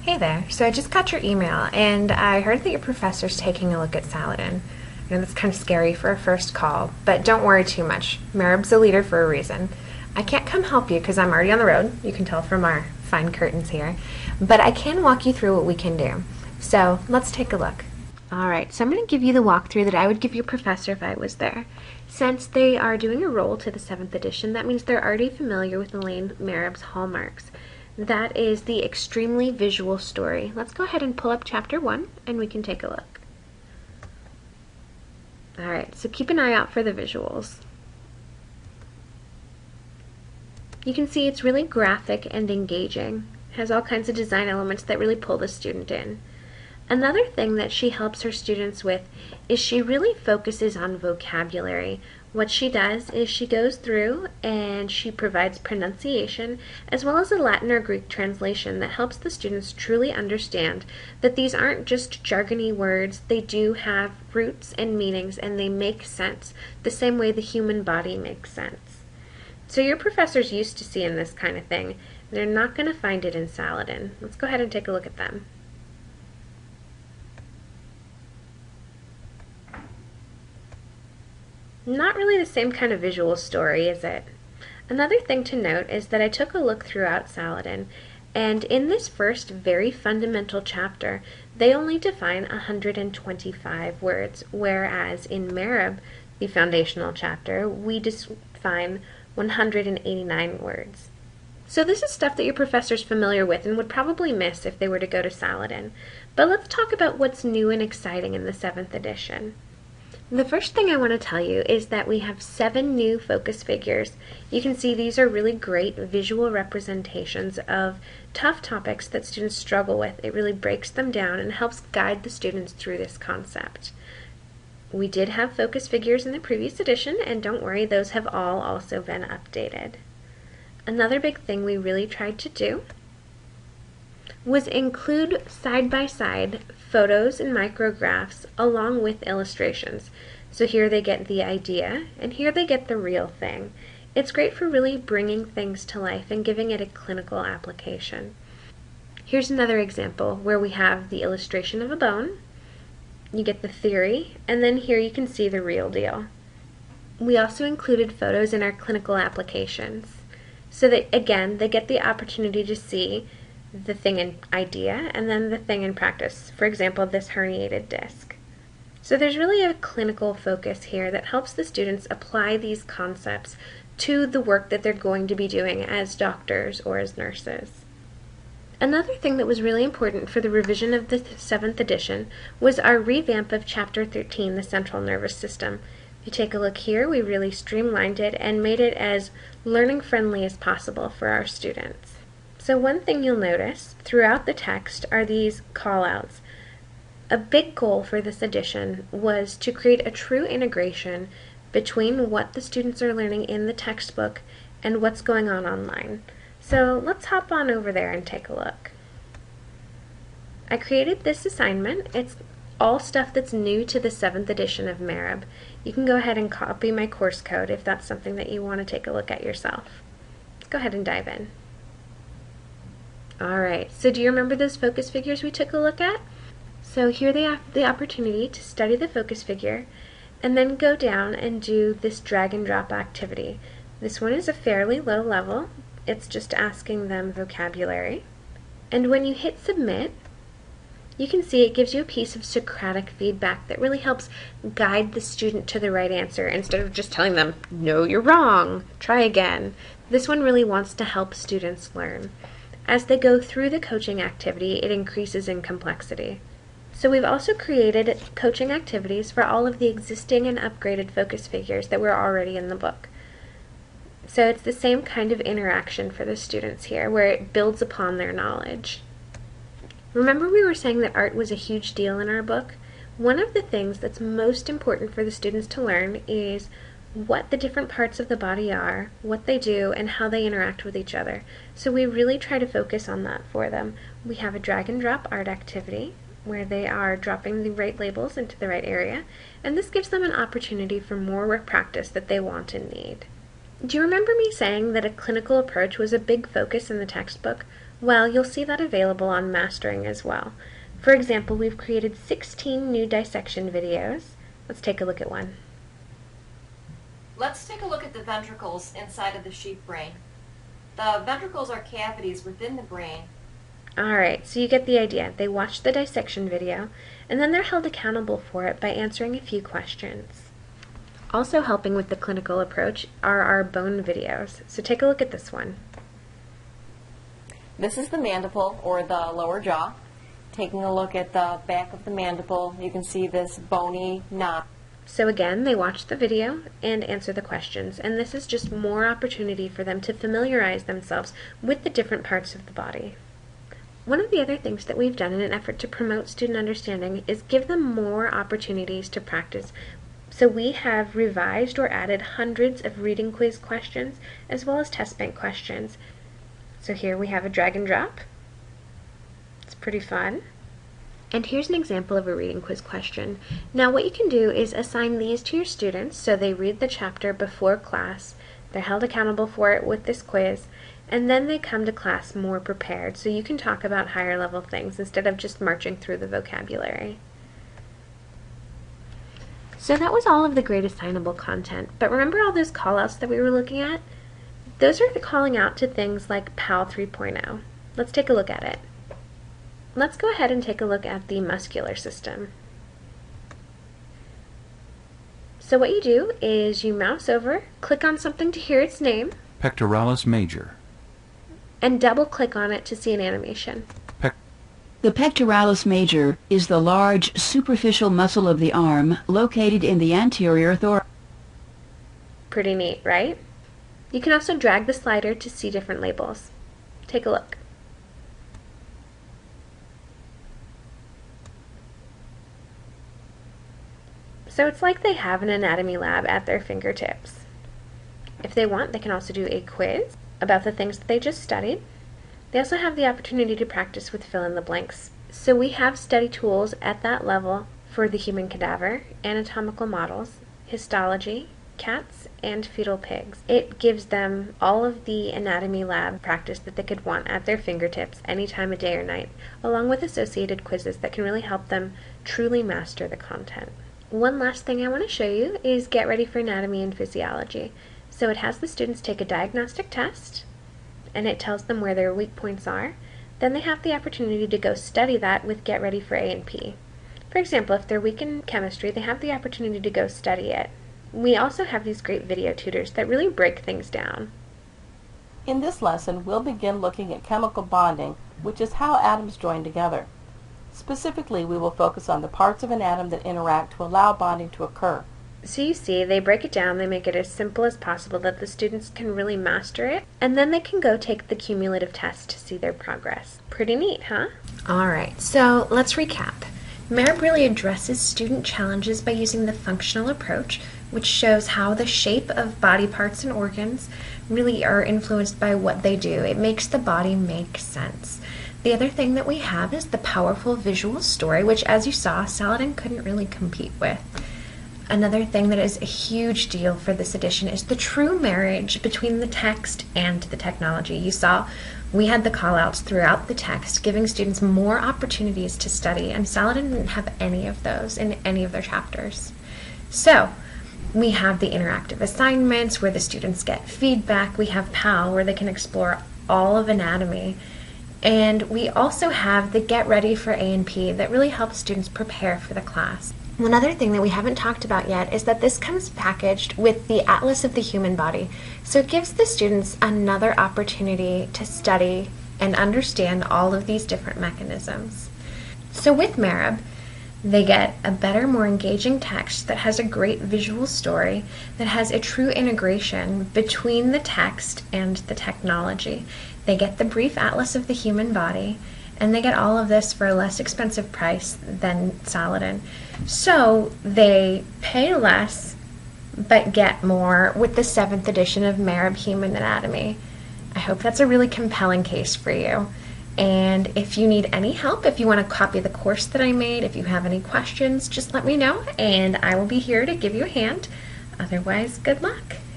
Hey there. So I just got your email, and I heard that your professor's taking a look at Saladin. I know that's kind of scary for a first call, but don't worry too much. Marieb's a leader for a reason. I can't come help you because I'm already on the road. You can tell from our fine curtains here. But I can walk you through what we can do. So let's take a look. Alright, so I'm going to give you the walkthrough that I would give your professor if I was there. Since they are doing a roll to the 7th edition, that means they're already familiar with Elaine Marieb's hallmarks. That is the extremely visual story. Let's go ahead and pull up chapter 1 and we can take a look. Alright, so keep an eye out for the visuals. You can see it's really graphic and engaging. It has all kinds of design elements that really pull the student in. Another thing that she helps her students with is she really focuses on vocabulary. What she does is she goes through and she provides pronunciation as well as a Latin or Greek translation that helps the students truly understand that these aren't just jargony words. They do have roots and meanings and they make sense the same way the human body makes sense. So your professor's used to seeing this kind of thing. They're not going to find it in Saladin. Let's go ahead and take a look at them. Not really the same kind of visual story, is it? Another thing to note is that I took a look throughout Saladin, and in this first very fundamental chapter, they only define 125 words, whereas in Marieb, the foundational chapter, we define 189 words. So this is stuff that your professor's familiar with and would probably miss if they were to go to Saladin. But let's talk about what's new and exciting in the 7th edition. The first thing I want to tell you is that we have 7 new focus figures. You can see these are really great visual representations of tough topics that students struggle with. It really breaks them down and helps guide the students through this concept. We did have focus figures in the previous edition, and don't worry, those have all also been updated. Another big thing we really tried to do was include side-by-side photos and micrographs along with illustrations. So here they get the idea, and here they get the real thing. It's great for really bringing things to life and giving it a clinical application. Here's another example where we have the illustration of a bone, you get the theory, and then here you can see the real deal. We also included photos in our clinical applications, so that, again, they get the opportunity to see the thing in idea and then the thing in practice. For example, this herniated disc. So there's really a clinical focus here that helps the students apply these concepts to the work that they're going to be doing as doctors or as nurses. Another thing that was really important for the revision of the 7th edition was our revamp of Chapter 13, the central nervous system. If you take a look here, we really streamlined it and made it as learning-friendly as possible for our students. So one thing you'll notice throughout the text are these call-outs. A big goal for this edition was to create a true integration between what the students are learning in the textbook and what's going on online. So let's hop on over there and take a look. I created this assignment. It's all stuff that's new to the 7th edition of Marieb. You can go ahead and copy my course code if that's something that you want to take a look at yourself. Let's go ahead and dive in. Alright, so do you remember those focus figures we took a look at? So here they have the opportunity to study the focus figure and then go down and do this drag and drop activity. This one is a fairly low level. It's just asking them vocabulary. And when you hit submit, you can see it gives you a piece of Socratic feedback that really helps guide the student to the right answer instead of just telling them, no, you're wrong, try again. This one really wants to help students learn. As they go through the coaching activity, it increases in complexity. So we've also created coaching activities for all of the existing and upgraded focus figures that were already in the book. So it's the same kind of interaction for the students here, where it builds upon their knowledge. Remember we were saying that art was a huge deal in our book? One of the things that's most important for the students to learn is what the different parts of the body are, what they do, and how they interact with each other. So we really try to focus on that for them. We have a drag and drop art activity where they are dropping the right labels into the right area, and this gives them an opportunity for more work practice that they want and need. Do you remember me saying that a clinical approach was a big focus in the textbook? Well, you'll see that available on Mastering as well. For example, we've created 16 new dissection videos. Let's take a look at one. Let's take a look at the ventricles inside of the sheep brain. The ventricles are cavities within the brain. Alright, so you get the idea. They watch the dissection video, and then they're held accountable for it by answering a few questions. Also helping with the clinical approach are our bone videos. So take a look at this one. This is the mandible, or the lower jaw. Taking a look at the back of the mandible, you can see this bony knot. So again, they watch the video and answer the questions, and this is just more opportunity for them to familiarize themselves with the different parts of the body. One of the other things that we've done in an effort to promote student understanding is give them more opportunities to practice. So we have revised or added hundreds of reading quiz questions as well as test bank questions. So here we have a drag and drop. It's pretty fun. And here's an example of a reading quiz question. Now what you can do is assign these to your students so they read the chapter before class, they're held accountable for it with this quiz, and then they come to class more prepared so you can talk about higher level things instead of just marching through the vocabulary. So that was all of the grade assignable content, but remember all those callouts that we were looking at? Those are the calling out to things like PAL 3.0. Let's take a look at it. Let's go ahead and take a look at the muscular system. So what you do is you mouse over, click on something to hear its name, Pectoralis major. and double click on it to see an animation. The pectoralis major is the large superficial muscle of the arm located in the anterior thorax. Pretty neat, right? You can also drag the slider to see different labels. Take a look. So it's like they have an anatomy lab at their fingertips. If they want, they can also do a quiz about the things that they just studied. They also have the opportunity to practice with fill-in-the-blanks. So we have study tools at that level for the human cadaver, anatomical models, histology, cats, and fetal pigs. It gives them all of the anatomy lab practice that they could want at their fingertips any time of day or night, along with associated quizzes that can really help them truly master the content. One last thing I want to show you is Get Ready for Anatomy and Physiology. So it has the students take a diagnostic test, and it tells them where their weak points are. Then they have the opportunity to go study that with Get Ready for A&P. For example, if they're weak in chemistry, they have the opportunity to go study it. We also have these great video tutors that really break things down. In this lesson, we'll begin looking at chemical bonding, which is how atoms join together. Specifically, we will focus on the parts of an atom that interact to allow bonding to occur. So you see, they break it down, they make it as simple as possible that the students can really master it, and then they can go take the cumulative test to see their progress. Pretty neat, huh? Alright, so let's recap. Marieb really addresses student challenges by using the functional approach, which shows how the shape of body parts and organs really are influenced by what they do. It makes the body make sense. The other thing that we have is the powerful visual story, which, as you saw, Saladin couldn't really compete with. Another thing that is a huge deal for this edition is the true marriage between the text and the technology. You saw we had the callouts throughout the text, giving students more opportunities to study, and Saladin didn't have any of those in any of their chapters. So, we have the interactive assignments where the students get feedback. We have PAL where they can explore all of anatomy. And we also have the Get Ready for A&P that really helps students prepare for the class. One other thing that we haven't talked about yet is that this comes packaged with the Atlas of the Human Body. So it gives the students another opportunity to study and understand all of these different mechanisms. So with Marieb, they get a better, more engaging text that has a great visual story, that has a true integration between the text and the technology. They get the brief Atlas of the Human Body, and they get all of this for a less expensive price than Saladin. So they pay less, but get more with the 7th edition of Marieb Human Anatomy. I hope that's a really compelling case for you. And if you need any help, if you want to copy the course that I made, if you have any questions, just let me know, and I will be here to give you a hand. Otherwise, good luck.